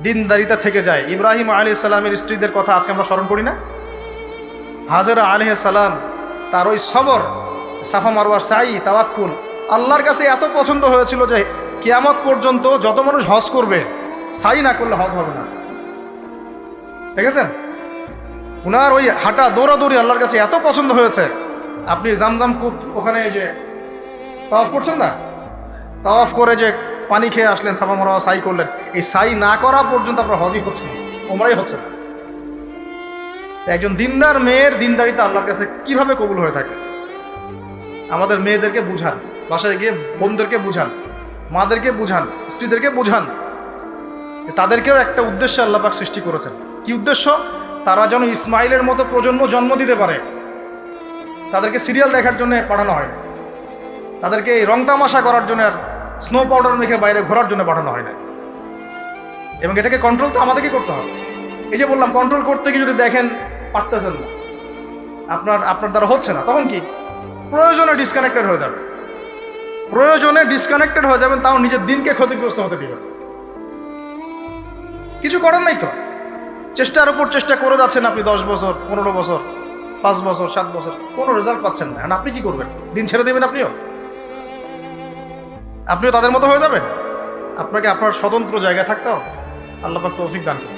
দিনদারিতা থেকে যায়। ইব্রাহিম আলাইহিস সালামের স্ত্রীদের কথা আজকে আমরা স্মরণ করি না? হাজেরা আলাইহিস সালাম, তার ওই সবর, সাফা মারওয়ার সাই, তাওয়াক্কুল আল্লাহর কাছে এত পছন্দ হয়েছিল যে কিয়ামত পর্যন্ত যত মানুষ হজ করবে, সাই না করলে হজ হবে না। দেখেছেন, উনার ওই হাঁটা দৌড়াদৌড়ি আল্লাহর কাছে এত পছন্দ হয়েছে। আপনি জামজাম কূপ ওখানে যে তাওয়াফ করছেন না, তাওয়াফ করে যে পানি খেয়ে আসলেন, সাফা মারওয়া সাই করলেন, এই সাই না করা পর্যন্ত আপনার হজই হচ্ছে না, ওমরাই হচ্ছে না। একজন দিনদার মেয়ের দিনদারিতা আল্লাহর কাছে কিভাবে কবুল হয়ে থাকে? আমাদের মেয়েদেরকে বুঝান, বাসায় গিয়ে বোনদেরকে বুঝান, মাদেরকে বুঝান, স্ত্রীদেরকে বুঝান, তাদেরকেও একটা উদ্দেশ্যে আল্লাহ পাক সৃষ্টি করেছেন। কি উদ্দেশ্য? তারা যেন ইসমাইলের মতো প্রজন্ম জন্ম দিতে পারে। তাদেরকে সিরিয়াল দেখার জন্য পাঠানো হয় না, তাদেরকে এই রং তামাশা করার জন্য আর স্নো পাউডার মেখে বাইরে ঘোরার জন্য পাঠানো হয় না। এবং এটাকে কন্ট্রোল তো আমাদেরকে করতে হবে। এই যে বললাম, কন্ট্রোল করতে গিয়ে যদি দেখেন পারতেছেন না, আপনার দ্বারা হচ্ছে না, তখন কি প্রয়োজনে ডিসকানেক্টেড হয়ে যাবে। প্রয়োজনে ডিসকানেক্টেড হয়ে যাবেন, তাও নিজের দিনকে ক্ষতিগ্রস্ত হতে দিবেন। কিছু করার নাই তো, চেষ্টার উপর চেষ্টা করে যাচ্ছেন আপনি 10 বছর, 15 বছর, 5 বছর, 7 বছর, কোনো রেজাল্ট পাচ্ছেন না। আপনি কি করবেন? দিন ছেড়ে দেবেন? আপনিও তাদের মতো হয়ে যাবেন? আপনাকে আপনার স্বতন্ত্র জায়গায় থাকতে হবে। আল্লাহ পাক তৌফিক দান করুন।